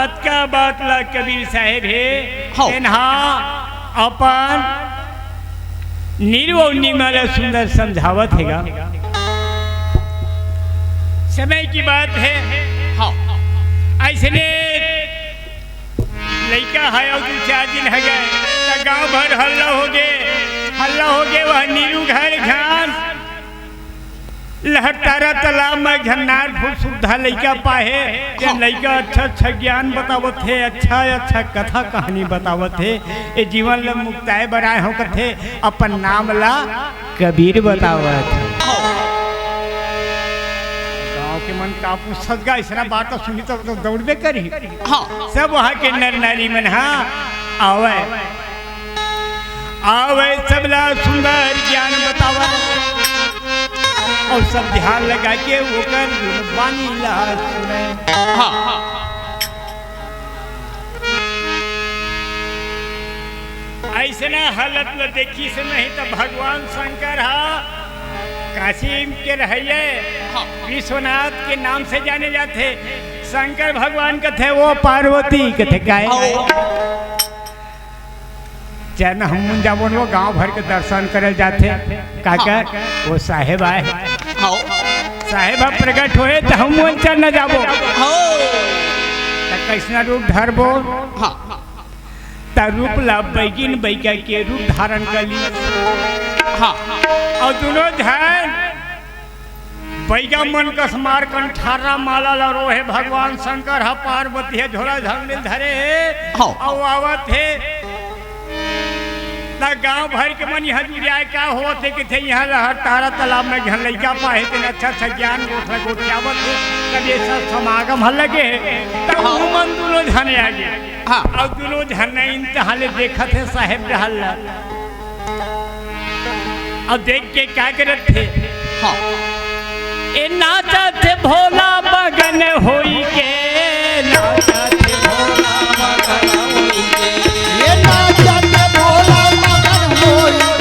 अतका बात ला कबीर साहेब है इन्हा अपन निर्वनी माला सुंदर समझावत हैगा। समय की बात है ऐसे लड़का है और 2-4 दिन है गए तो गांव भर हल्ला हो गए वह नीरू घर घास लहटारा तालाब में झन्नार फूल सुविधा लड़का पाए लड़का अच्छा ज्ञान बतावत है अच्छा कथा कहानी बतावत है ये जीवन ला मुक्ताए बनाए हो कथे अपन नाम ला कबीर बतावत है। गाँव के मन कापू सजगा इसना बात सुनी तो दौड़बे करी सब वहाँ के नर नारी मन आवे सबला सुंदर ज्ञान बतावा और सब ध्यान लगा के वो कर बानी ला सुने। ऐसे ना हालत में देखी से नहीं तो भगवान शंकर काशी के रहिए विश्वनाथ के नाम से जाने जाते। शंकर भगवान का थे वो पार्वती के थे गाय जन हम जाबो वो गांव भर के दर्शन करे जाते काका वो साहेब आए साहेब प्रकट होए तो हम चल न जाबो कैसना रूप धरबो रूप ला बैगिन बैका के रूप धारण कर ली और दोनों धन बैगा मन कसमार कंठारा माला ला रोहे भगवान शंकर है पार्वती है झोला झंडिल धरे और आवत है गांव भर के मन यहाँ जुड़िया का होते कि थे यहाँ लहर तारा तालाब में घन लड़का पाए थे अच्छा ज्ञान गोठियावत है तब ये सब समागम हल लगे तब मन दोनों झने आ गए और दोनों झन इंतहा ले देखा थे साहेब रहल और देख के क्या करत थे ए नाचा थे भोला बगन होई के नाचा थे भोला बगन होई के ये नाचा थे भोला बगन होई के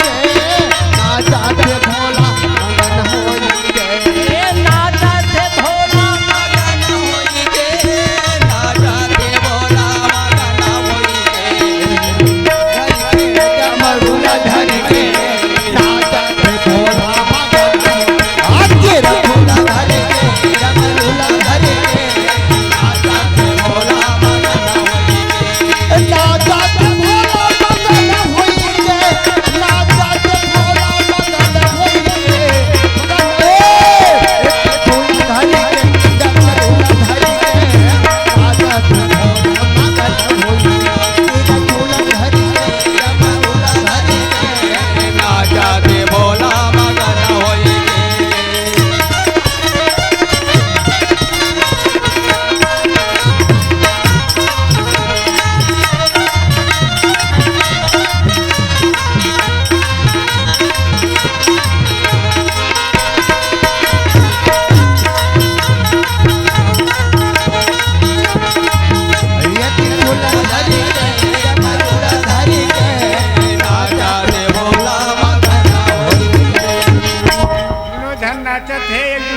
नाचा थे भोला बगन होई के ये नाचा थे भोला बगन होई के नाचा थे भोला बगन होई के डमरुला धर के नाचा थे भोला बगन आज के भोला धर के डमरुला धर के नाचा थे भोला बगन होई के नाचा थे भोला बगन होई के नाचा थे भोला बगन होई के भोला धर के डमरुला धर के नाचा थे भोला बगन होई के भोला धर के डमरुला धर के नाचा थे भोला बगन होई के।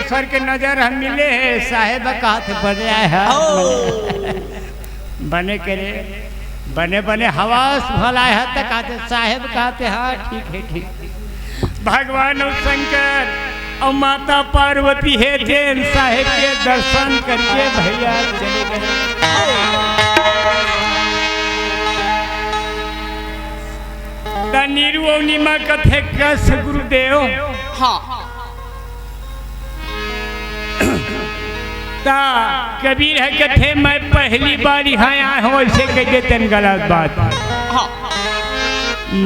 दूसर के नजर हम मिले है साहेब कहते बने है बने करे बने बने हवास भला है तो कहते साहेब कहते हाँ ठीक है ठीक। भगवान और शंकर और माता पार्वती है जैन साहेब के दर्शन करके भैया चले गए। नीरू और नीमा कथे कस गुरुदेव कबीर है कथे मैं पहली बार यहाँ आया हूँ ऐसे कह देते गलत बात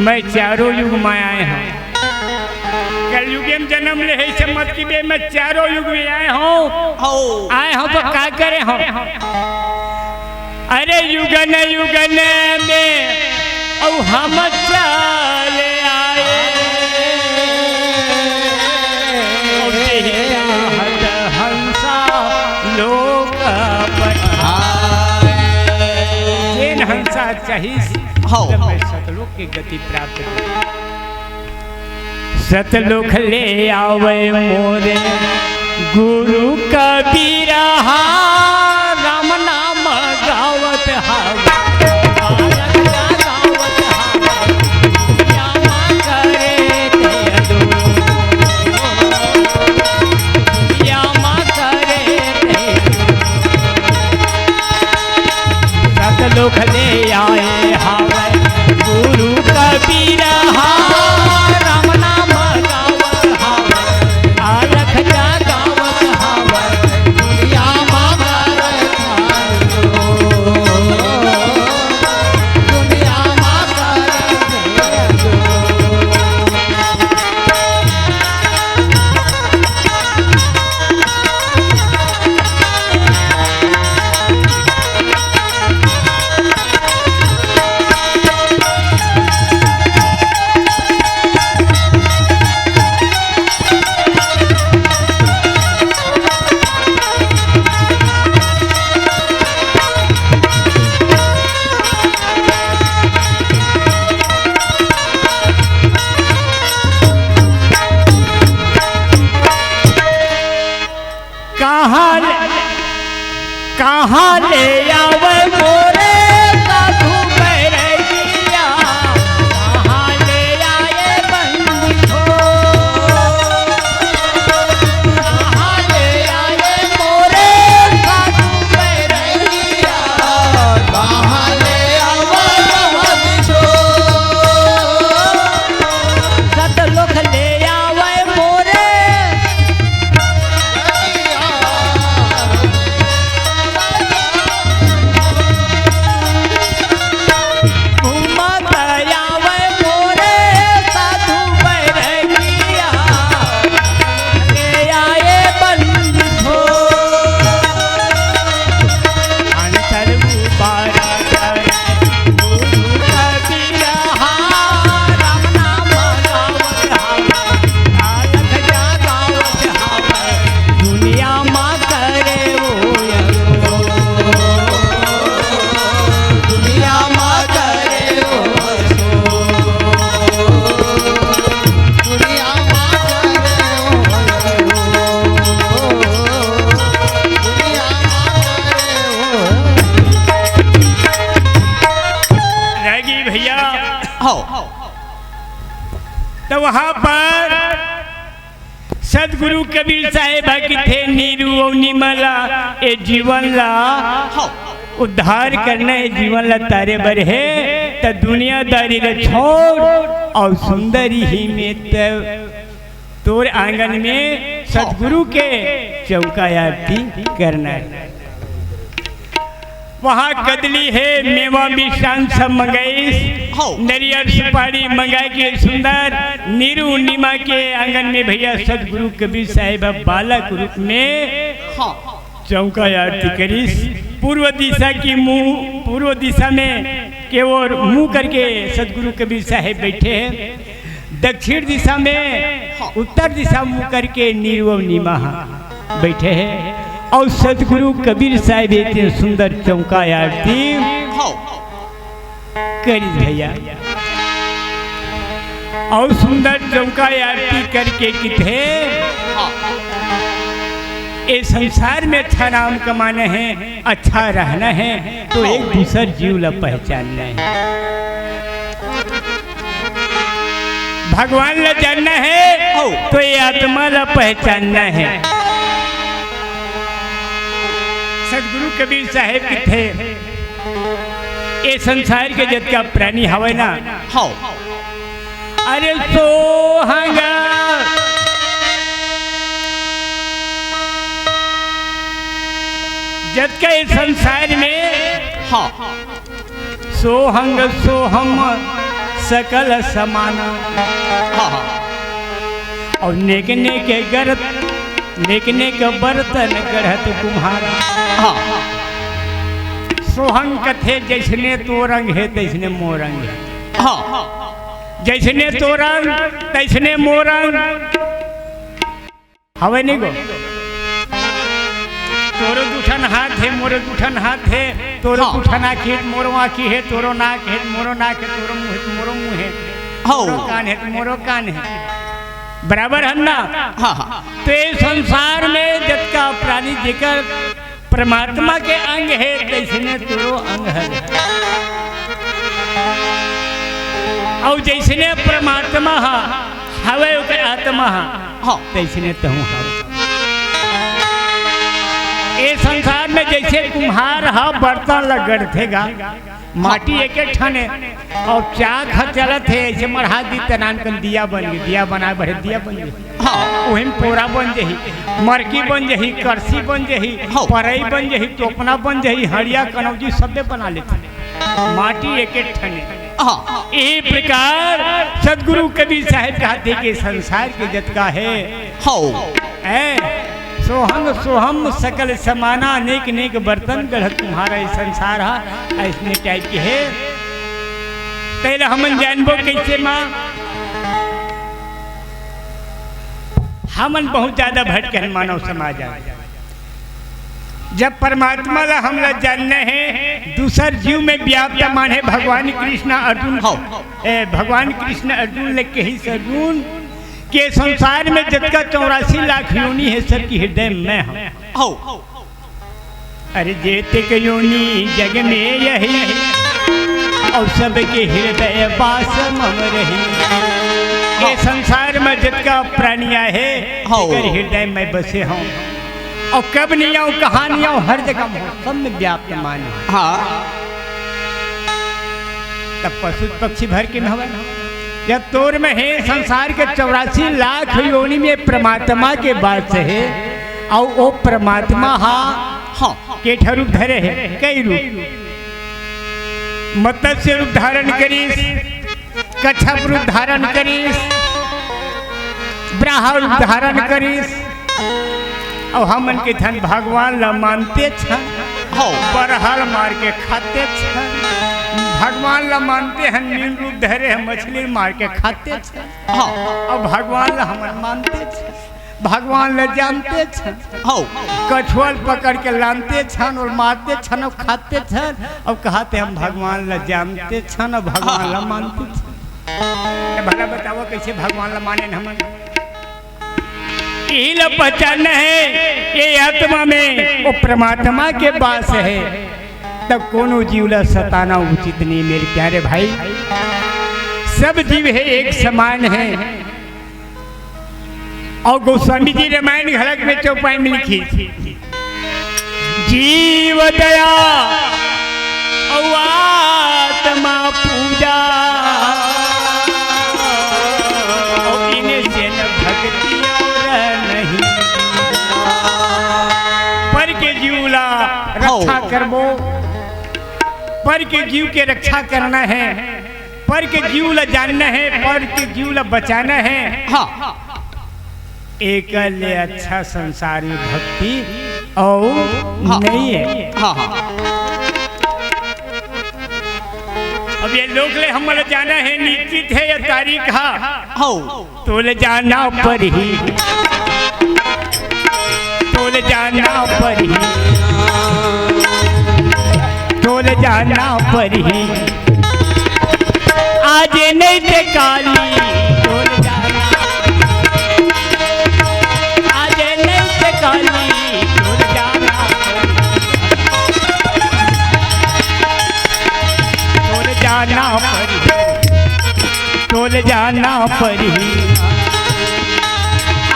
मैं चारों युग में आए हूँ कलयुग में जन्म ले है मत की बे मैं चारों युग में आए हूँ तो क्या करे हूँ अरे युगन युगन में और हम चले आए हंसा लोक हंसा चाहिए सतलोक की गति प्राप्त सतलोक ले आवे मोरे गुरु कबीरा राम नाम गावत लोग ले आए हावे गुरु कबीर राम नाम गावत हावे आलख जागावत हावे दुनिया मगर दुनिया मगर कहाँ ले आवे मोरे साधु बैरगिया कहाँ ले आए बंधु कहाँ ले आए मोरे साधु बैरगिया कहाँ ले आवे बंधु सत लोग ले आवे मोरे तो वहां पर सदगुरु कबीर साहेब की थे नीरू और निमला ए जीवन ला उद्धार करना है जीवन ला तारे बर है तो दुनियादारी ला छोड़ और सुंदरी ही में तोर आंगन में सदगुरु के चौका आरती करना है। वहाँ कदली है मेवा मिष्ठान सब मंगाई नरियल सुपारी मंगा के सुंदर नीरू नीमा के आंगन में भैया सदगुरु कबीर साहिब बालक रूप में चौका आरती करी। पूर्व दिशा की मुंह पूर्व दिशा में के ओर मुंह करके सदगुरु कबीर साहिब बैठे हैं। दक्षिण दिशा में उत्तर दिशा मुंह करके नीरू नीमा बैठे हैं और सदगुरु कबीर साहिब इतने सुंदर चौका आरती करी भैया और सुंदर चौका आरती करके किथे इस संसार में अच्छा नाम कमाना है अच्छा रहना है तो एक दूसर जीव ला पहचानना है भगवान ला जानना है तो ये आत्मा ला पहचानना है। सदगुरु कबीर साहेब की थे ये संसार के जत का प्राणी हवे ना अरे सोहंगा जत का इस संसार में सोहंग सोहम सकल समाना और नेकने के गरत लेकने का बर्तन गढ़त कुम्हारा सोहंग कथे जैसने तो रंग है तैसने मोरंग है जैसने तो रंग तैसने मोरंग हवे नहीं गो तोरो दुठन हाथ है मोरो दुठन हाथ है तोरो दुठन आँखें मोरो आँखी है तोरो नाक है मोरो नाक है तोरो मुँह है मोरो मुँह है तोरो कान है मोरो कान है बराबर है ना। तो इस संसार में जब का प्राणी जिकर परमात्मा के अंग है तैसने तोरो अंग है और जैसने परमात्मा हवे आत्मा तैसने तहु हवे। ये संसार में जैसे कुम्हार हा बर्तन लग गढ़ेगा माटी एक एक ठने और चाक ह चलत है ऐसे मढ़ा दी तनान कन दिया बन गई दिया बना बढ़े दिया बन गई हाँ वही पोरा बन जही मरकी बन जही करसी बन जही परई बन जही टोपना बन जही हड़िया कनौजी सब बना लेते माटी एक एक ठने हाँ इस प्रकार सदगुरु कबीर साहब कहते कि संसार के जतका है सोहंग सोहम सकल समाना अनेक अनेक बर्तन गढ़ तुम्हारा संसार है ऐसने टाइप के है तेरा हमन जानबो कैसे माँ हमन बहुत ज्यादा भटके मानव समाज जब परमात्मा ला हम लोग जानने हैं दूसर जीव में व्याप्त माने भगवान कृष्ण अर्जुन भगवान कृष्ण अर्जुन लेके ही सगुन के संसार में जगह 84 लाख योनि है सबकी हृदय में हो अरे जेते के योनि जग में यही और सबके हृदय वास मम रही ये संसार में जगह प्राणिया है हृदय में बसे हों और कब नहीं आओ कहाँ नहीं आओ हर जगह हो सब में व्याप्त मान हाँ तब पशु पक्षी भर के भवन जब तोर में है संसार के 84 लाख योनि में परमात्मा के बात से है और वो परमात्मा हाँ केठा रूप धरे है कई रूप मत्स्य रूप धारण करीस कच्छप रूप धारण करीस ब्राह्मण रूप धारण करीस और हमन के धन भगवान ला मानते छन बरहल मार के खाते छन भगवान ला मानते हैं नील रूप धरे हैं मछली मार के खाते छन और भगवान ला हमन मानते छन भगवान ला जानते छन कछुअल पकड़ के लानते छन और मारते छन और खाते छन और कहते हम भगवान ला जानते छन और भगवान ला मानते छन भला बताओ कैसे भगवान ला माने हमन इल पहचान है ये आत्मा में वो परमात्मा के पास है तब कोनो जीवला सताना उचित नहीं मेरे प्यारे भाई सब जीव है एक समान है और गोस्वामी जी रामायण घलक में चौपाई में लिखी जीव दया और आत्मा पूजा और इन्हें से न भक्ति पर के जीवला रक्षा करबो पर के जीव के रक्षा करना है पर के जीव ला जानना है पर के जीव ला बचाना है हाँ एक अच्छा संसारी भक्ति और नहीं है हाँ अब ये लोग ले हम जाना है निश्चित है या तारीख तो ले जाना पर ही तोले जाना पर ही तोले जाना पर ही आज नहीं ते काली तोले जाना आज नहीं ते काली तोले जाना तोले जाना पर ही तोले जाना पर ही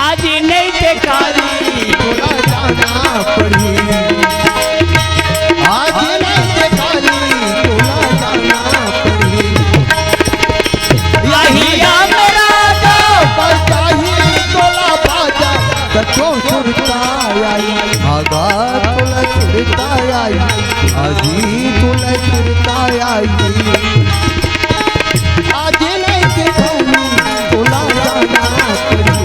आज नहीं ते काली तोला जाना पड़ी आज नहीं ते काली तोला जाना पड़ी यही मेरा तो बचाही तोला बाजा कछो छुड़ता आई आगा तोला छुड़ता आई आजी तोला छुड़ता आई आज नहीं ते काली तोला जाना पड़ी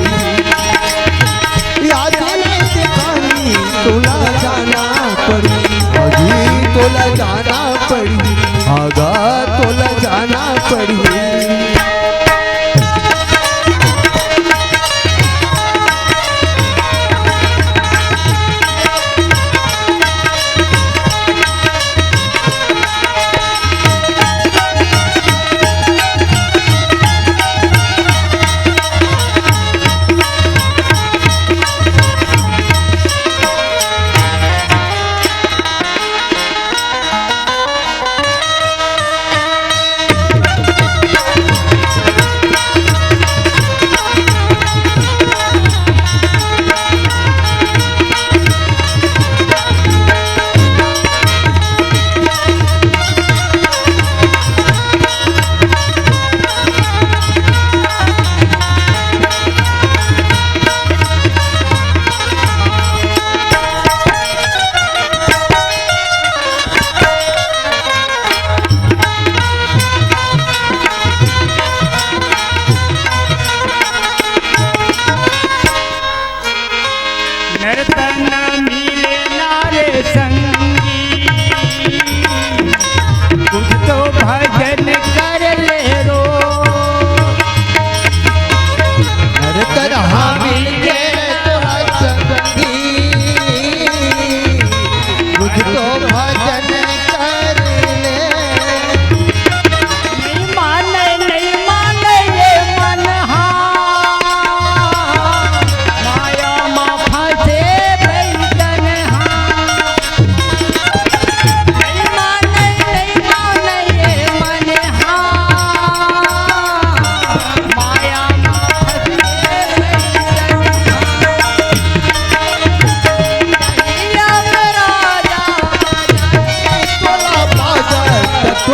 तोला जाना पड़ी अभी तोला जाना पड़ी आगा तोला जाना पड़ी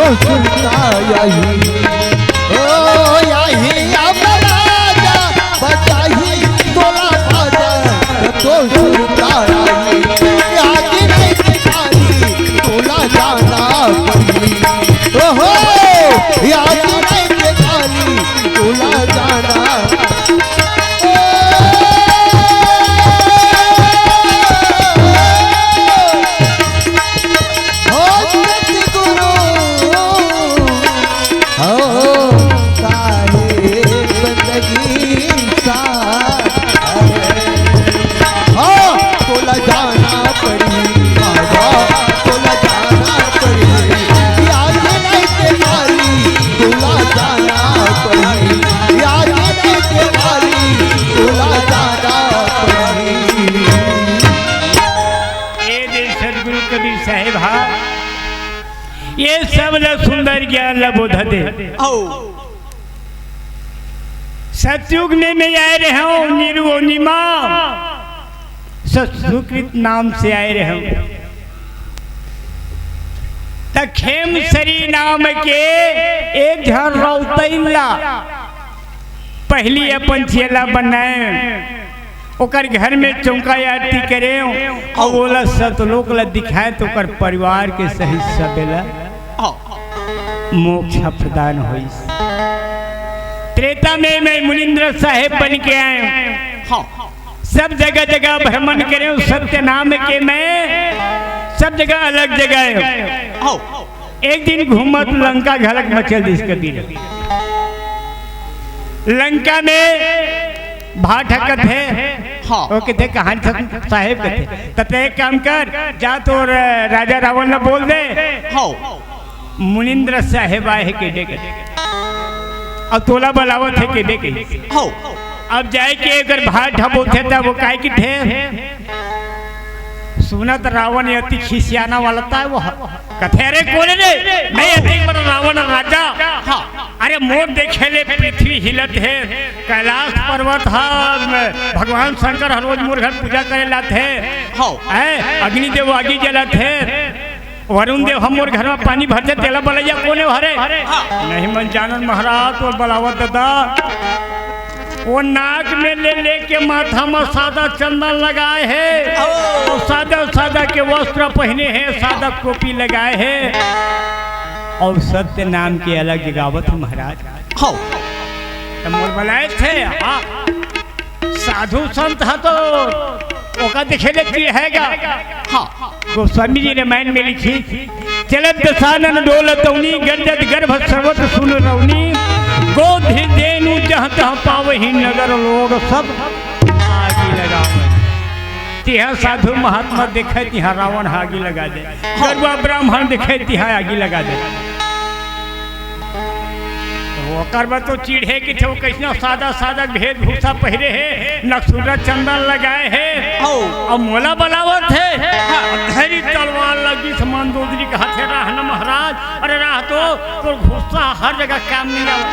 सुनता यही ओ यही अब राजा बताही तोला बाजा तो सुनता यही याद नहीं खाली तोला जाना पड़ी ओहो याद नहीं खाली तोला जाना ये सब सुंदर ज्ञान बोध दे सतयुग में मैं आए रहे हूँ निर्वोनिमा सुकृत नाम से आए रहे हूँ खेमसरी नाम के एक झर रौतैला पहली अपन चेला बनाए ओकर घर में चौका आरती करे और बोला सतलोक ला दिखाए तो ओकर परिवार के सही सबेला मोक्ष प्रदान हुई। त्रेता में मैं मुनिंद्र साहेब बन के आए सब जगह जगह भ्रमण करे सत्य नाम के मैं सब जगह अलग जगह एक दिन घूमत लंका घलक मचल दिस कबीर लंका में भाटकत है वो कहते कहानी साहेब कहते तते एक काम कर जा तो राजा रावण ने बोल दे मुनिंद्र साहेब आए के देखे अब तोला बलावत है के देखे अब जाए के अगर भाट हम बोलते था वो काय की थे सुनत रावण अति खिसियाना वाला था वो कथे रे कोने रे मैं अति बड़ा रावण राजा अरे मोर देखे ले पृथ्वी हिलत है कैलाश पर्वत भगवान शंकर हर रोज मोर घर पूजा करे लाते अग्निदेव आगे जलत है वरुण देव हम मोर घर में पानी भरते तेला बलैया कोने भरे नहीं मन जानन महाराज और बलावत दादा वो नाक में ले लेके माथा में सादा चंदन लगाए है और सादा सादा के वस्त्र पहने हैं सादा टोपी लगाए है और सत्य नाम के अलग जगावत महाराज तो मोर बलाए थे साधु संत है तो ओका देखे लेती हैगा गोस्वामी जी ने मैन में लिखी चलत दसानन डोलतौनी गंजत गर्भ सर्वत सुन रौनी गोधि देनु जहाँ तहाँ पावही नगर लोग सब आगे लगा तिहा साधु महात्मा देखे तिहा रावण आगे लगा दे गरुआ ब्राह्मण देखे तिहा आगे लगा दे तो चिढ़े कि थे कैसा सादा सादा भेदभूषा पहरे है नक्सुरा चंदन लगाए है और मोला बलावत है धरी तलवार लगी समान दोदरी के हाथे राह न महाराज अरे राह तो गुस्सा हर जगह काम नहीं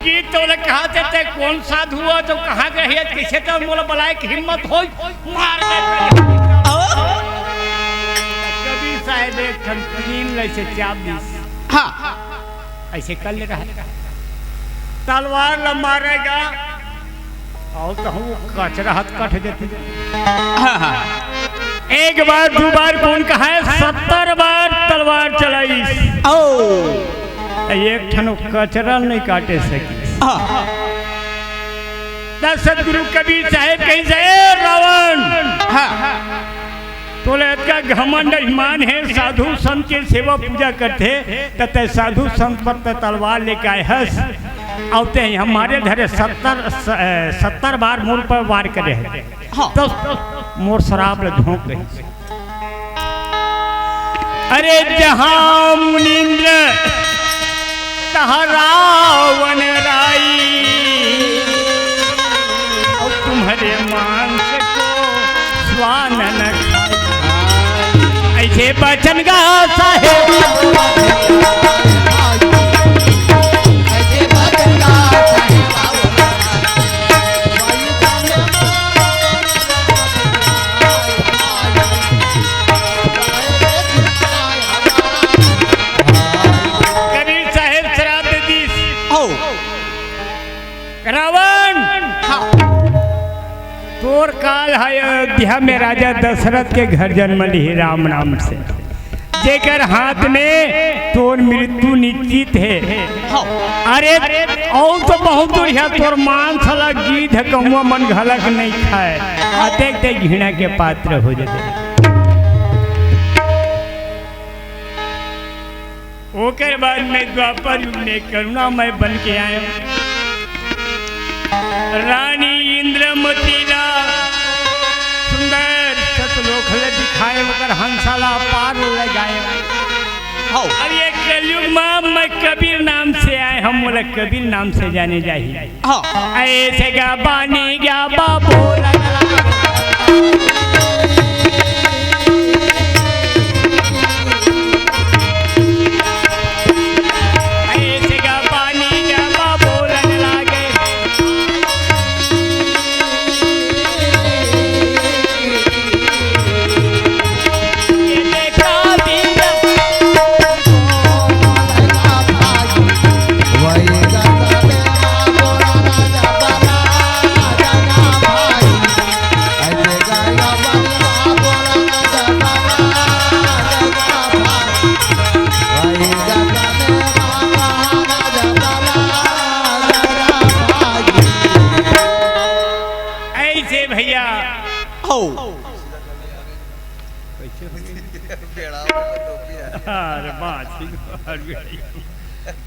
कि तो कहा थे कौन साधु हुआ तो कहाँ गए कैसे तो मोला बलाए की हिम्मत हो मार कभी शायद एक खन से चाप दी ऐसे कर ले रहा है तलवार ल मारेगा और कहूँ कचरा हाथ कट देते एक बार दो बार कौन कहा है 70 बार तलवार चलाई एक ठनो कचरा नहीं काटे सकी सतगुरु कबीर साहेब कहीं से रावण तोले का घमंड ईमान है साधु संत के सेवा पूजा करते तते साधु संत पर तलवार लेके आए हंस आते हैं हमारे धरे 70 बार मोर पर वार करे हैं तो मोर शराब ले झोंक रही अरे जहाँ मुनिंद्र तहाँ रावण राई और तुम्हारे मांस को स्वान न ऐसे बचन गा साहेब अयोध्या में राजा दशरथ के घर जन्म ली राम नाम से, जेकर हाथ में तोर मृत्यु निश्चित है। अरे और तो बहुत दूर है, तोर मांस वाला गीत है, कौआ मन घलक नहीं खाए, आते घृणा के पात्र हो जाते। ओकर बाद में द्वापर युग में करुणामय बन के आए, रानी इंद्रमती ला सुंदर सतलोक दिखाए, मगर हंसाला पार लगाए। अब ये कलयुग में मैं कबीर नाम से आए, हम बोला कबीर नाम से जाने जाहिए। ऐसे गा बानी गा बाबू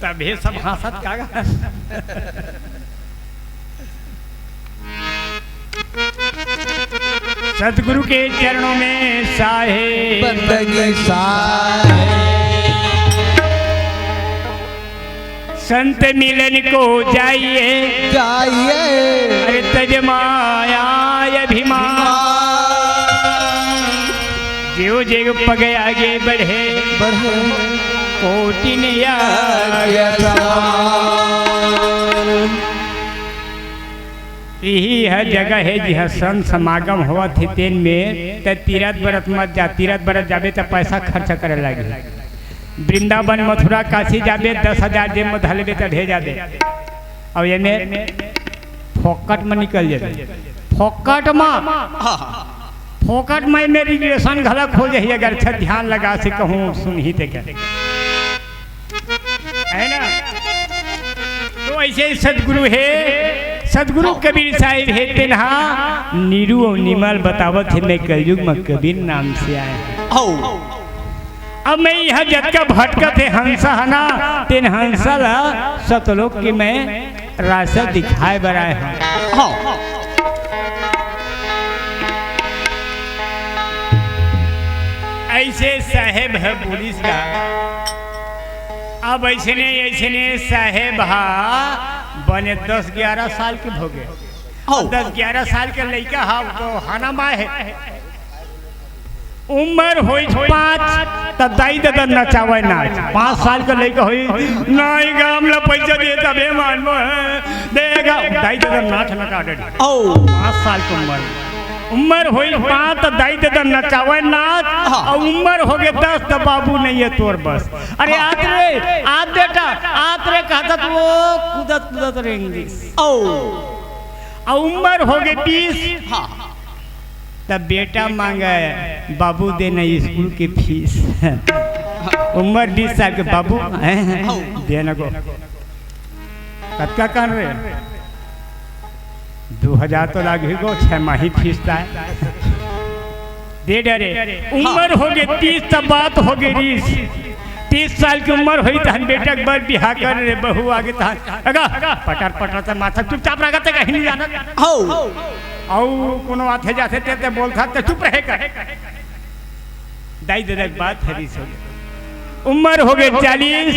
तभी सब हंसत कागा। सतगुरु के चरणों में साहे बंदगी साहे, संत मिलन को जाइए जाइए, अरे तजमाया अभिमान, जो जो पग आगे बढ़े बढ़े कोटिन यही है जगह है जहाँ संत समागम हुआ थी तेन में। तो तीरथ बरत मत जा, तीरथ बरत जाबे तो पैसा खर्च करे लगे। वृंदावन मथुरा काशी जाबे 10,000 जेब में धलबे तो भेजा दे, और ये में फोकट में निकल जाए, फोकट में मेरी रिलेशन गलत हो जाए। अगर अच्छा ध्यान लगा से कहूँ सुन ही ते है ना। तो ऐसे सदगुरु है, सदगुरु कबीर साहिब है तेनहा नीरू और निमल बतावत है। मैं कलयुग में कबीर नाम से आए। अब मैं यह जग का भटकत है हंसा है ना, तेन हंसा ला सतलोक की मैं रास्ता दिखाए बनाए हैं। ऐसे साहेब है पुलिस का, अब ऐसे साहेब हा बने 10-11 साल के हो गए। 10-11 साल के लड़का हा हाना माँ है, उम्र हो 5 तब दाई दादा नचावे नाच। 5 साल के लड़का हो नहीं गाम ला पैसा दे तबे मानबो देगा, दाई दादा नाच नका दे। 5 साल की उम्र हो 5 तब दाई दादा नचावे नाच, और उम्र हो गए 10 तब बाबू नहीं है तोर बस। अरे आज बेटा आतरे कहता तो वो कूदत रहेंगे। और उम्र हो गए 20 तब बेटा मांगा बाबू देना स्कूल की फीस। उम्र 20 साल के बाबू देना को कतका कर रहे 2000 तो लागे गो 6 माही फीस दे डरे। उम्र हो गए 30 तब बात हो गई 30 साल की उम्र हुई तहन बेटा के बाद बिहार कर रे बहू आगे तहन अगा पटर पटर से माथा चुपचाप रहा ते कहीं नहीं जाना हो औ कोनो आथे जाथे ते बोलता ते चुप रहे कर दाई दादा की बात हरी सो। उम्र हो गए 40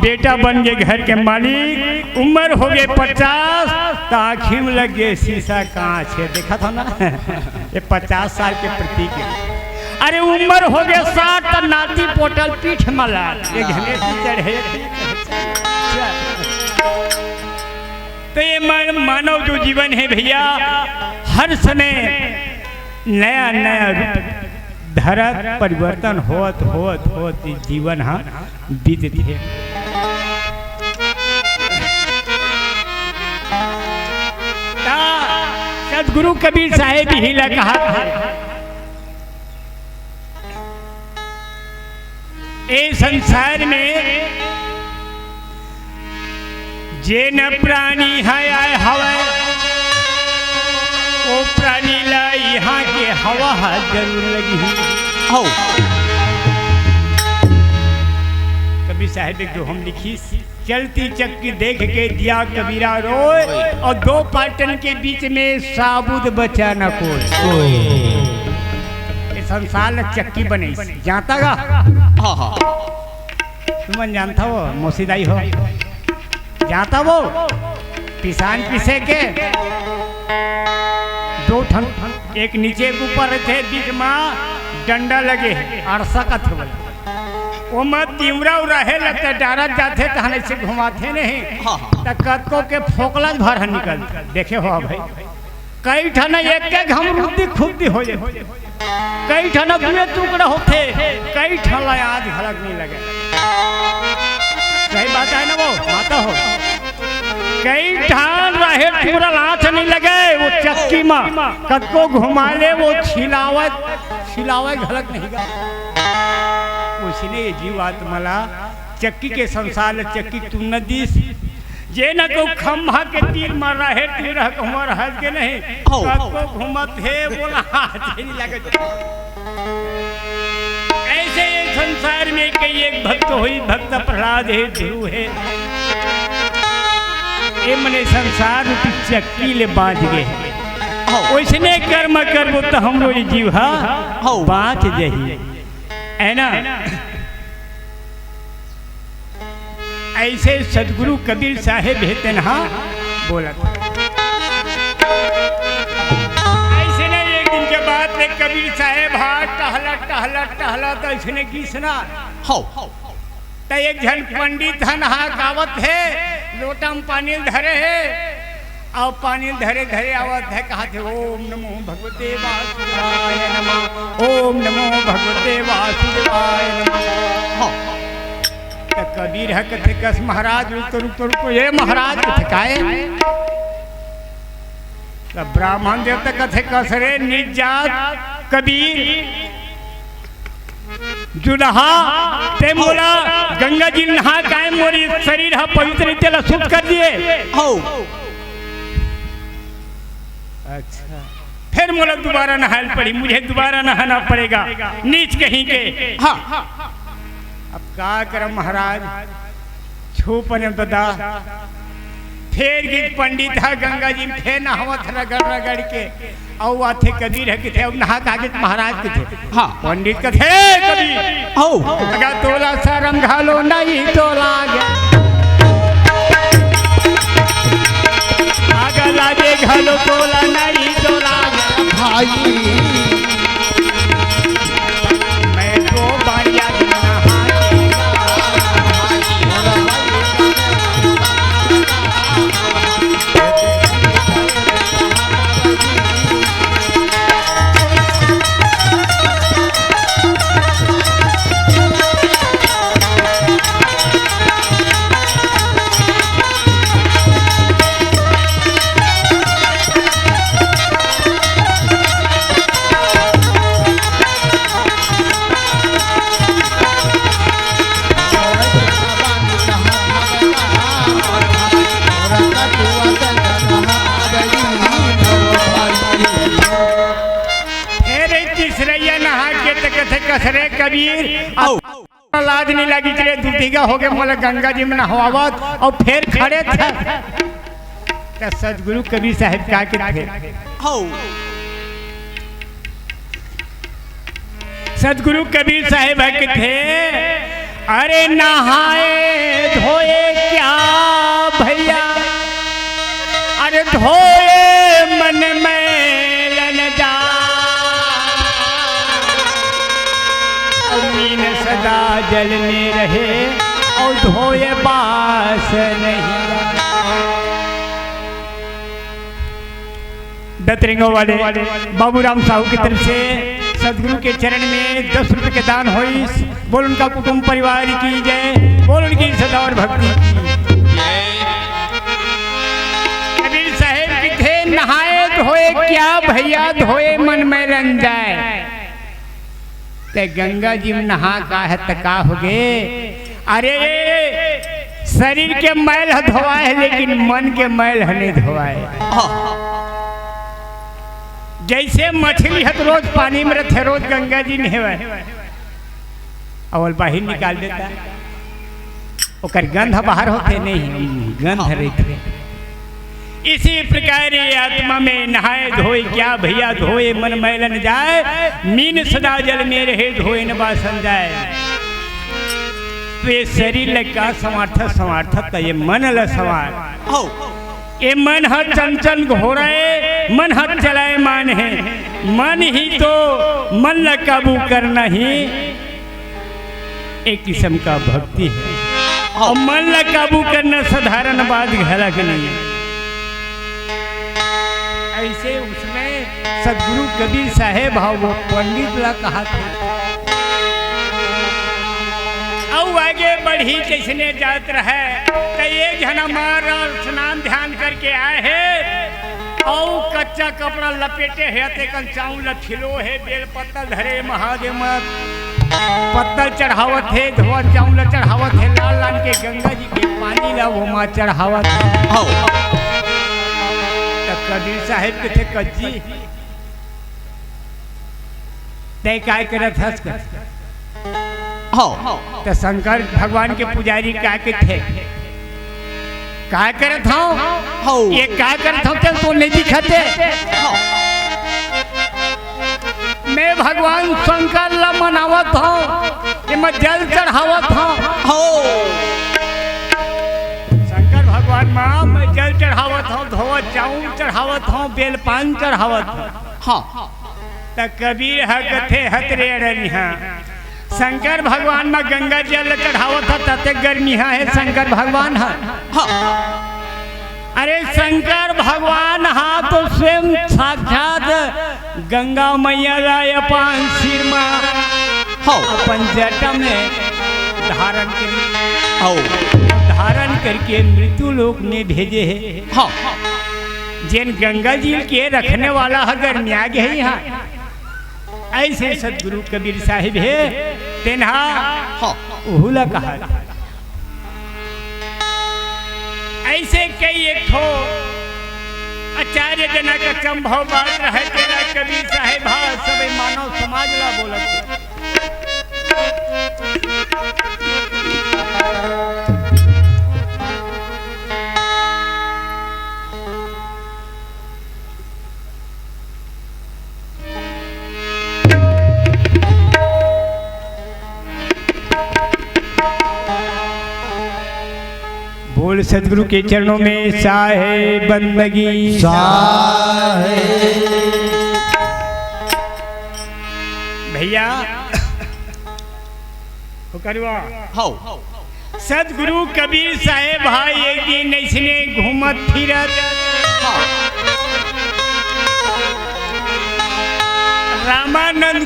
बेटा बन गए घर के मालिक। उम्र हो गए 50 तो आँखी में लग गए शीशा कांच है, देखा था ना ये 50 साल के प्रतीक है। अरे उम्र हो गए 60 तो नाती पोटल पीठ मला ये घने चढ़े। तो ये मानव जो जीवन है भैया हर समय नया नया रूप धरत परिवर्तन होत होत होत जीवन हाँ बीतती है। सदगुरु कबीर साहेब ही कहा था, ए संसार में जे न प्राणी है आए हवा, वो प्राणी ला यहाँ के हवा जरूर लगी हो। कबीर साहब जो हम लिखी, चलती चक्की देख के दिया कबीरा रोए, और दो पाटन के बीच में साबुत बचा न कोई। संसार चक्की बने जानता गा, तुम जानता हो मोसीदाई हो जानता वो पिसान पिसे के दो ठन, एक नीचे के ऊपर थे, बीच में डंडा लगे अरसा का थे, वो मत तिमरा रहे लगते डारत जाते तहने से घुमाते नहीं, कतको के फोकला भर निकल देखे हो भाई। कई ठन एक एक हम रुद्दी खुद्दी हो जाए, कई ठन दुए टुकड़ा होते, कई ठन आज घलक नहीं लगे। सही बात है ना वो माता हो, कई ठान रहे पूरा लाच नहीं लगे, वो चक्की में कतको घुमा ले वो छिलावे घलक नहीं गा। उसने जीव आत्मला चक्की के संसार चक्की तू न दिस, जे न को खम्भा के तीर मार रहे तीर घुमा रहा के नहीं, कतको घुमत है बोला हाथ नहीं लगे। ऐसे संसार में कई एक भक्त हुई, भक्त प्रहलाद है, ध्रुव है, ये मने संसार रूपी चक्की ले बाँच गए। उसने कर्म करबो तो हमरो ये जीव बाँच जही है ना। ऐसे सदगुरु कबीर साहेब हेते ना बोला, ऐसे ने एक दिन के बाद में कबीर साहेब टहला तो इसने की सुना, तो एक जन पंडित नहा गावत है, लोटा में पानी धरे है, और पानी धरे धरे आवत है, कहा थे ओम नमो भगवते वासुदेवाय नमः, ओम नमो भगवते वासुदेवाय नमः। तो कबीर है कथे कस महाराज रुको ये महाराज काहे, तो ब्राह्मण देवता कथे कस रे निजात कबीर जुलहा ते मोला गंगा जी नहा काहे मोरी शरीर है पवित्र तेल शुद्ध कर दिए। अच्छा फिर मोला दोबारा नहाना पड़ी, मुझे दोबारा नहाना पड़ेगा नीच कहीं के। अब क्या कर महाराज छूपने बता, फिर की पंडित है गंगा जी में फिर नहावत रगड़ के, और आथे कबीर है किथे, अब नहा कागे महाराज के थे, पंडित के थे कबीर, अगर तोला शरम घालो नहीं तोला अगर लाजे घालो तोला नहीं तोला भाई मैं तो बारिया कसरे कबीर लाज नहीं लगी चले दूधिगा हो गए मोला गंगा जी में नहावत, और फिर खड़े थे तो सदगुरु कबीर साहब क्या थे, सदगुरु कबीर साहब के थे, अरे नहाए धोए क्या भैया, अरे धोए मन में लन जा, मीन सदा जल में रहे और धोए बास नहीं। दतरिंगों वाले बाबूराम साहू की तरफ से सदगुरु के चरण में 10 रुपए के दान हुई। बोल उनका कुटुंब परिवार की जय, बोल उनकी सदा और भक्ति की। कबीर साहेब की थे नहाए धोए क्या भैया धोए मन में रंग जाए। ते गंगा जी में नहा का है तका हो गए। अरे शरीर के मैल है धोआए लेकिन मन के मैल है नहीं धोआए। जैसे मछली है तो रोज पानी में रहते रोज गंगा जी नहवे अवल बाहर निकाल देता ओकर गंध बाहर होते नहीं गंध रहते। इसी प्रकार ये आत्मा में नहाए धोए क्या भैया धोए मन मैलन जाए। मीन सदा जल में रहे धोए न बासन जाए। तो ये शरीर का समार्थक ये मन ल सवार। ये मन हर चंचल घोड़े मन हर चलाए मान है। मन ही तो मन ल काबू करना ही एक किस्म का भक्ति है। और मन ल काबू करना साधारण बात घलक नहीं है। ऐसे उसमें सदगुरु कबीर साहेब वो पंडित ला कहा था। और आगे बढ़ी किसने जात रहे तो ये जना मारा स्नान ध्यान करके आए है। और कच्चा कपड़ा लपेटे है ते कल चावल खिलो है बेल पत्ता धरे महादेव मत पत्तल चढ़ावत है धोआ चावल चढ़ावत है लाल लाल के गंगा जी के पानी ला वो माँ चढ़ावत है। कबीर साहेब के थे कज्जी तय काय करत हस तो शंकर भगवान के पुजारी का के थे काय करत हूँ ये काय करत हूँ तो नहीं दिखते। मैं भगवान शंकर ला मनावत हूँ ये मैं जल चढ़ावत हूँ। भगवान माँ मैं जल चढ़ावत हूँ धोवत चाऊं चढ़ावत हूँ बेलपान चढ़ावत हूँ। हाँ तो कबीर हकथे हतरे अड़निहा शंकर भगवान में गंगा जल चढ़ावत था तते गर्मिया है शंकर भगवान है। हाँ अरे शंकर भगवान हाँ तो स्वयं साक्षात गंगा मैया राय अपन सिर में अपन जटा में धारण धारण करके मृत्यु लोक में भेजे है। हाँ जिन गंगा जी के रखने वाला है गर्मिया गए है यहाँ। ऐसे सदगुरु कबीर साहिब है तेन्हा उहुला कहा। ऐसे कई एक ठो आचार्य जना का संभव बात रहे तेरा कबीर साहिब सब मानव समाज ला बोलत। बोल सदगुरु के चरणों में साहे बंदगी साहे। भैया सदगुरु कबीर साहेब भाई एक दिन इसने घूमत फिरत रामानंद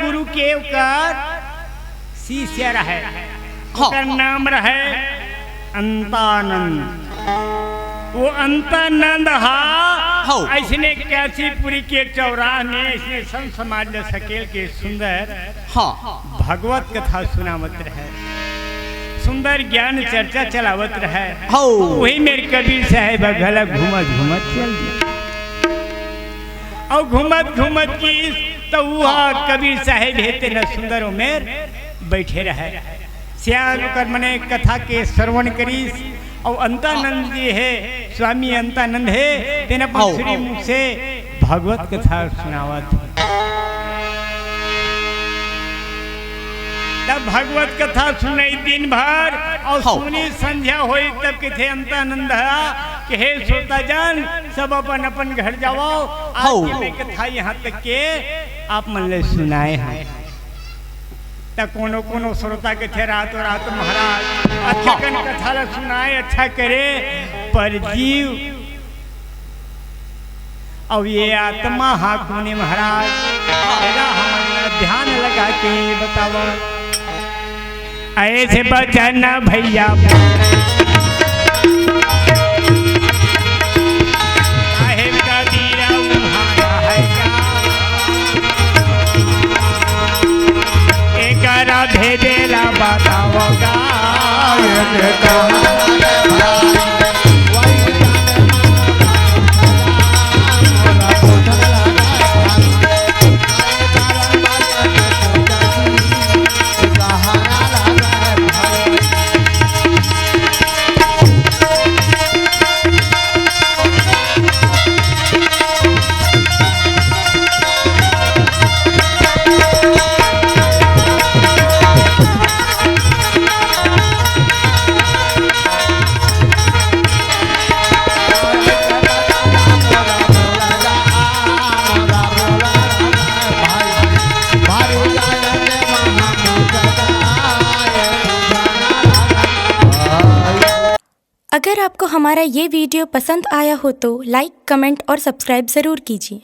गुरु के शिष्य रहे उसका नाम रहे अंतानंद। वो अंतानंद ऐसने काशीपुरी के चौराहे में इसने संत समाज सकेल के सुंदर भगवत कथा सुनावत रहे सुंदर ज्ञान चर्चा चलावत रहे। वही मेरे कबीर साहेब गला घूमत घूमत चल गया। और घूमत घूमत की तो वह कबीर साहेब हेते न सुंदर उमेर बैठे रहे श्याम कर मने कथा के श्रवण करी। और अंतानंद जी है स्वामी अंतानंद है तेना श्री मुख से भगवत कथा सुनावत। तब भगवत कथा सुनाई दिन भर और सुनी संध्या हुई तब के थे अंतानंद कि हे श्रोता जन सब अपन अपन घर जाओ आज की कथा यहाँ तक के आप मन ले सुनाए हैं। कोनो कोनो श्रोता के थे रात महाराज अच्छा कथा ला सुनाए अच्छा करे पर जीव अब ये आत्मा हाकुनी महाराज ध्यान लगा के बताओ ऐसे बचन भैया जाने कहाँ अगर आपको हमारा ये वीडियो पसंद आया हो तो लाइक, कमेंट और सब्सक्राइब ज़रूर कीजिए।